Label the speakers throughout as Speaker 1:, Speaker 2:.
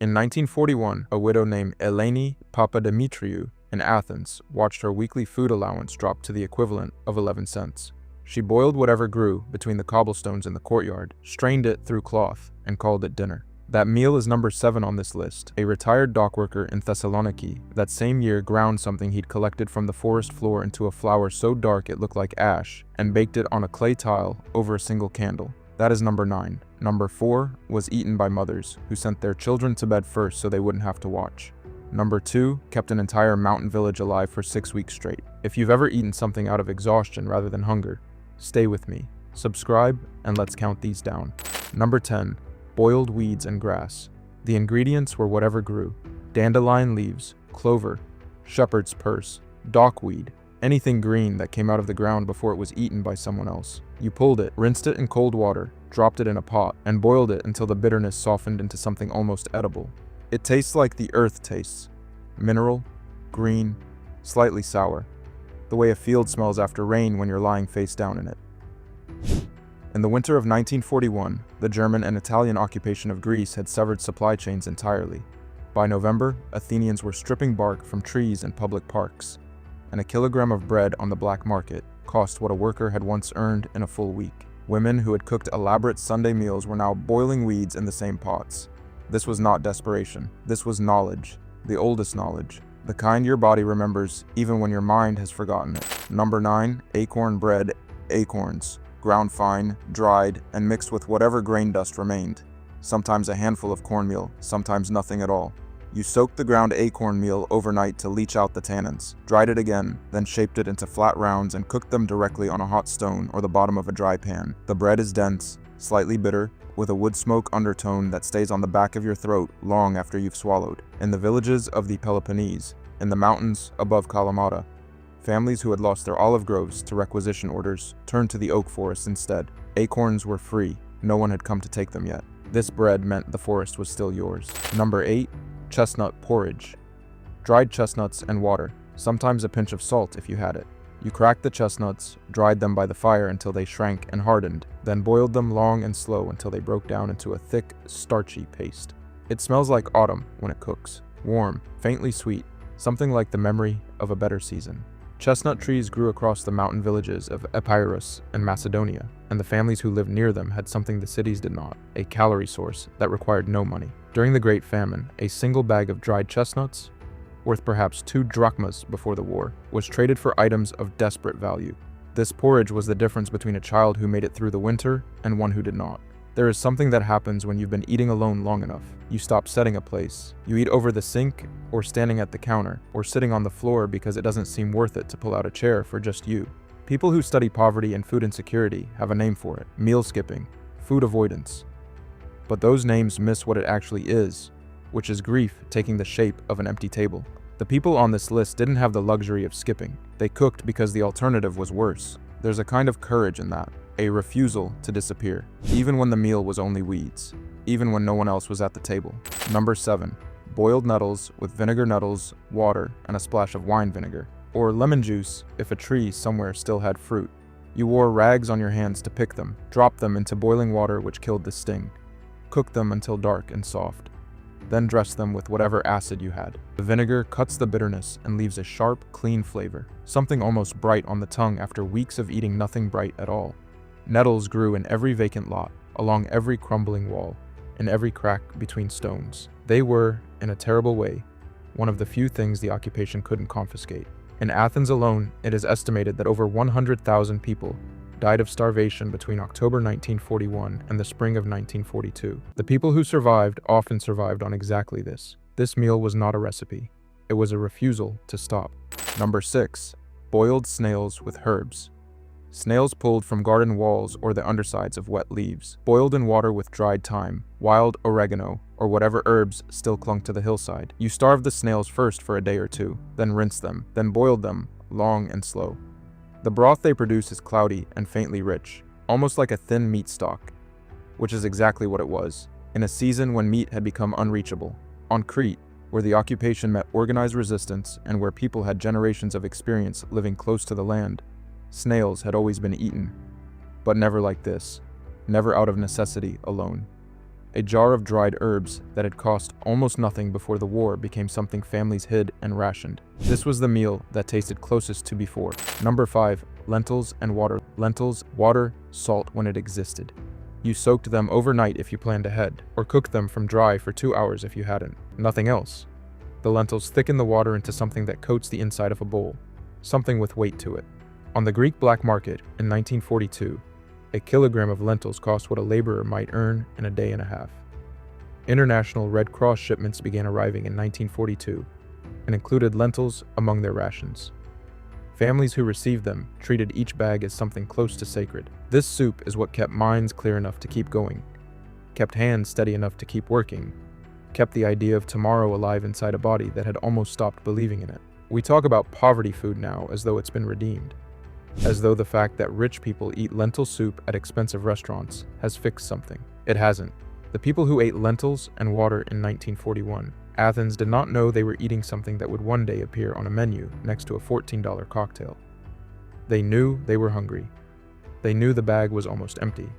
Speaker 1: In 1941, a widow named Eleni Papadimitriou in Athens watched her weekly food allowance drop to the equivalent of 11 cents. She boiled whatever grew between the cobblestones in the courtyard, strained it through cloth, and called it dinner. That meal is number 7 on this list. A retired dockworker in Thessaloniki that same year ground something he'd collected from the forest floor into a flour so dark it looked like ash, and baked it on a clay tile over a single candle. That is number 9. Number 4 was eaten by mothers, who sent their children to bed first so they wouldn't have to watch. Number 2 kept an entire mountain village alive for 6 weeks straight. If you've ever eaten something out of exhaustion rather than hunger, stay with me. Subscribe, and let's count these down. Number 10. Boiled weeds and grass. The ingredients were whatever grew. Dandelion leaves, clover, shepherd's purse, dockweed, anything green that came out of the ground before it was eaten by someone else. You pulled it, rinsed it in cold water, dropped it in a pot, and boiled it until the bitterness softened into something almost edible. It tastes like the earth tastes. Mineral, green, slightly sour. The way a field smells after rain when you're lying face down in it. In the winter of 1941, the German and Italian occupation of Greece had severed supply chains entirely. By November, Athenians were stripping bark from trees in public parks, and a kilogram of bread on the black market cost what a worker had once earned in a full week. Women who had cooked elaborate Sunday meals were now boiling weeds in the same pots. This was not desperation. This was knowledge, the oldest knowledge, the kind your body remembers even when your mind has forgotten it. Number 9, acorn bread, acorns. Ground fine, dried, and mixed with whatever grain dust remained. Sometimes a handful of cornmeal, sometimes nothing at all. You soaked the ground acorn meal overnight to leach out the tannins, dried it again, then shaped it into flat rounds and cooked them directly on a hot stone or the bottom of a dry pan. The bread is dense, slightly bitter, with a wood smoke undertone that stays on the back of your throat long after you've swallowed. In the villages of the Peloponnese, in the mountains above Kalamata, families who had lost their olive groves to requisition orders turned to the oak forest instead. Acorns were free. No one had come to take them yet. This bread meant the forest was still yours. Number 8, chestnut porridge. Dried chestnuts and water, sometimes a pinch of salt if you had it. You cracked the chestnuts, dried them by the fire until they shrank and hardened, then boiled them long and slow until they broke down into a thick, starchy paste. It smells like autumn when it cooks. Warm, faintly sweet, something like the memory of a better season. Chestnut trees grew across the mountain villages of Epirus and Macedonia, and the families who lived near them had something the cities did not, a calorie source that required no money. During the Great Famine, a single bag of dried chestnuts, worth perhaps 2 drachmas before the war, was traded for items of desperate value. This porridge was the difference between a child who made it through the winter and one who did not. There is something that happens when you've been eating alone long enough. You stop setting a place. You eat over the sink, or standing at the counter, or sitting on the floor because it doesn't seem worth it to pull out a chair for just you. People who study poverty and food insecurity have a name for it: meal skipping, food avoidance. But those names miss what it actually is, which is grief taking the shape of an empty table. The people on this list didn't have the luxury of skipping. They cooked because the alternative was worse. There's a kind of courage in that, a refusal to disappear, even when the meal was only weeds, even when no one else was at the table. Number 7, boiled nettles with vinegar nettles, water, and a splash of wine vinegar, or lemon juice if a tree somewhere still had fruit. You wore rags on your hands to pick them, dropped them into boiling water which killed the sting, cooked them until dark and soft, then dressed them with whatever acid you had. The vinegar cuts the bitterness and leaves a sharp, clean flavor, something almost bright on the tongue after weeks of eating nothing bright at all. Nettles grew in every vacant lot, along every crumbling wall, in every crack between stones. They were, in a terrible way, one of the few things the occupation couldn't confiscate. In Athens alone, it is estimated that over 100,000 people died of starvation between October 1941 and the spring of 1942. The people who survived often survived on exactly this. This meal was not a recipe. It was a refusal to stop. Number 6, boiled snails with herbs. Snails pulled from garden walls or the undersides of wet leaves, boiled in water with dried thyme, wild oregano, or whatever herbs still clung to the hillside. You starved the snails first for a day or 2, then rinsed them, then boiled them, long and slow. The broth they produce is cloudy and faintly rich, almost like a thin meat stock, which is exactly what it was, in a season when meat had become unreachable. On Crete, where the occupation met organized resistance and where people had generations of experience living close to the land, snails had always been eaten, but never like this, never out of necessity alone. A jar of dried herbs that had cost almost nothing before the war became something families hid and rationed. This was the meal that tasted closest to before. Number 5. Lentils and water. Lentils, water, salt when it existed. You soaked them overnight if you planned ahead, or cooked them from dry for 2 hours if you hadn't. Nothing else. The lentils thicken the water into something that coats the inside of a bowl, something with weight to it. On the Greek black market in 1942, a kilogram of lentils cost what a laborer might earn in a day and a half. International Red Cross shipments began arriving in 1942 and included lentils among their rations. Families who received them treated each bag as something close to sacred. This soup is what kept minds clear enough to keep going, kept hands steady enough to keep working, kept the idea of tomorrow alive inside a body that had almost stopped believing in it. We talk about poverty food now as though it's been redeemed, as though the fact that rich people eat lentil soup at expensive restaurants has fixed something. It hasn't. The people who ate lentils and water in 1941, Athens did not know they were eating something that would one day appear on a menu next to a $14 cocktail. They knew they were hungry. They knew the bag was almost empty.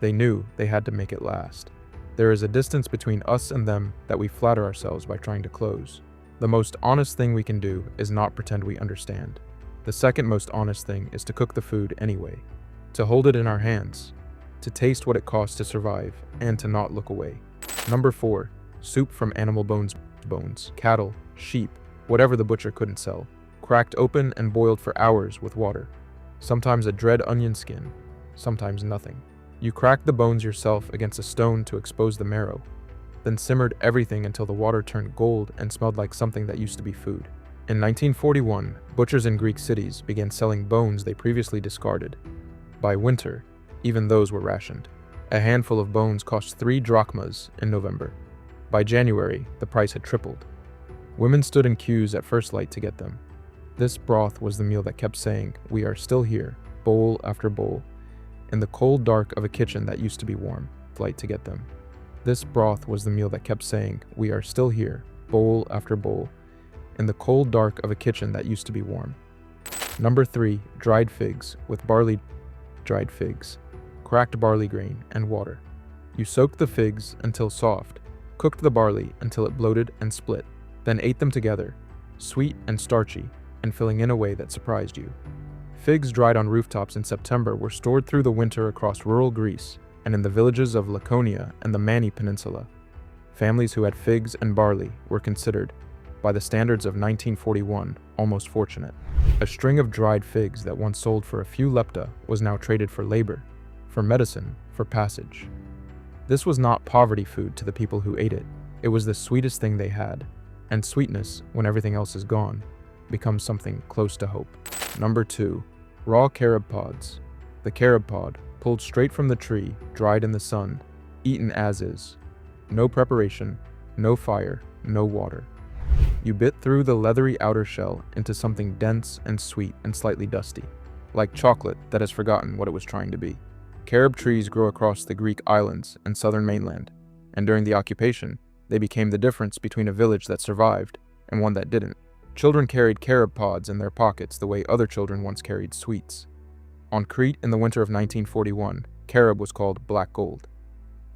Speaker 1: They knew they had to make it last. There is a distance between us and them that we flatter ourselves by trying to close. The most honest thing we can do is not pretend we understand. The second most honest thing is to cook the food anyway, to hold it in our hands, to taste what it costs to survive, and to not look away. Number 4. Soup from animal bones, cattle, sheep, whatever the butcher couldn't sell, cracked open and boiled for hours with water. Sometimes a dread onion skin, sometimes nothing. You cracked the bones yourself against a stone to expose the marrow, then simmered everything until the water turned gold and smelled like something that used to be food. In 1941, butchers in Greek cities began selling bones they previously discarded. By winter, even those were rationed. A handful of bones cost 3 drachmas in November. By January, the price had tripled. Women stood in queues at first light to get them. This broth was the meal that kept saying, "We are still here," bowl after bowl, in the cold dark of a kitchen that used to be warm, light to get them. This broth was the meal that kept saying, "We are still here," bowl after bowl, in the cold dark of a kitchen that used to be warm. Number 3. Dried figs with barley. Dried figs, cracked barley grain, and water. You soaked the figs until soft, cooked the barley until it bloated and split, then ate them together, sweet and starchy, and filling in a way that surprised you. Figs dried on rooftops in September were stored through the winter across rural Greece and in the villages of Laconia and the Mani Peninsula. Families who had figs and barley were considered, by the standards of 1941, almost fortunate. A string of dried figs that once sold for a few lepta was now traded for labor, for medicine, for passage. This was not poverty food to the people who ate it. It was the sweetest thing they had, and sweetness, when everything else is gone, becomes something close to hope. Number 2. Raw carob pods. The carob pod, pulled straight from the tree, dried in the sun, eaten as is. No preparation, no fire, no water. You bit through the leathery outer shell into something dense and sweet and slightly dusty, like chocolate that has forgotten what it was trying to be. Carob trees grow across the Greek islands and southern mainland, and during the occupation, they became the difference between a village that survived and one that didn't. Children carried carob pods in their pockets the way other children once carried sweets. On Crete in the winter of 1941, carob was called black gold.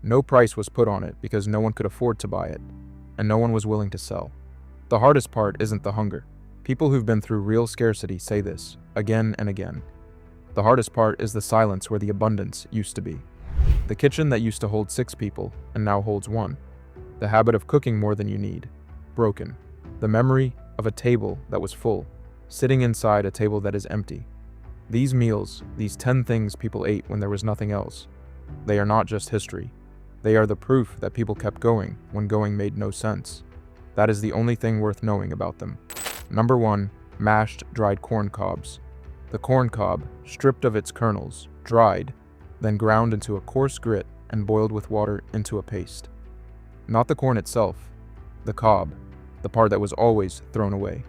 Speaker 1: No price was put on it because no one could afford to buy it, and no one was willing to sell. The hardest part isn't the hunger. People who've been through real scarcity say this, again and again. The hardest part is the silence where the abundance used to be. The kitchen that used to hold 6 people and now holds 1. The habit of cooking more than you need, broken. The memory of a table that was full, sitting inside a table that is empty. These meals, these 10 things people ate when there was nothing else, they are not just history. They are the proof that people kept going when going made no sense. That is the only thing worth knowing about them. Number 1. Mashed dried corn cobs. The corn cob, stripped of its kernels, dried, then ground into a coarse grit and boiled with water into a paste. Not the corn itself, the cob, the part that was always thrown away.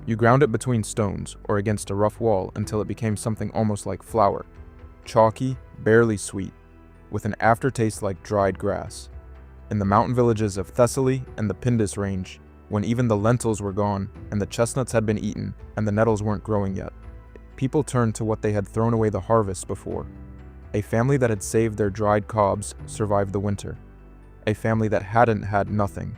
Speaker 1: You ground it between stones or against a rough wall until it became something almost like flour, chalky, barely sweet, with an aftertaste like dried grass. In the mountain villages of Thessaly and the Pindus range, when even the lentils were gone and the chestnuts had been eaten and the nettles weren't growing yet, people turned to what they had thrown away the harvest before. A family that had saved their dried cobs survived the winter. a family that hadn't had nothing.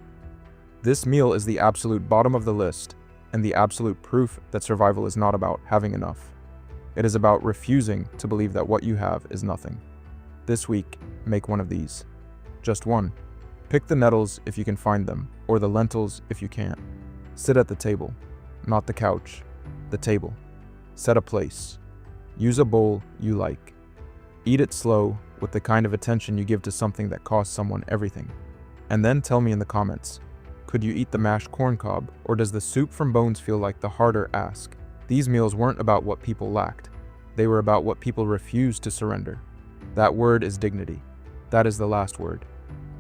Speaker 1: This meal is the absolute bottom of the list, and the absolute proof that survival is not about having enough. It is about refusing to believe that what you have is nothing. This week, make one of these. Just one. Pick the nettles if you can find them, or the lentils if you can't. Sit at the table, not the couch, the table. Set a place. Use a bowl you like. Eat it slow, with the kind of attention you give to something that costs someone everything. And then tell me in the comments, could you eat the mashed corn cob, or does the soup from bones feel like the harder ask? These meals weren't about what people lacked. They were about what people refused to surrender. That word is dignity. That is the last word.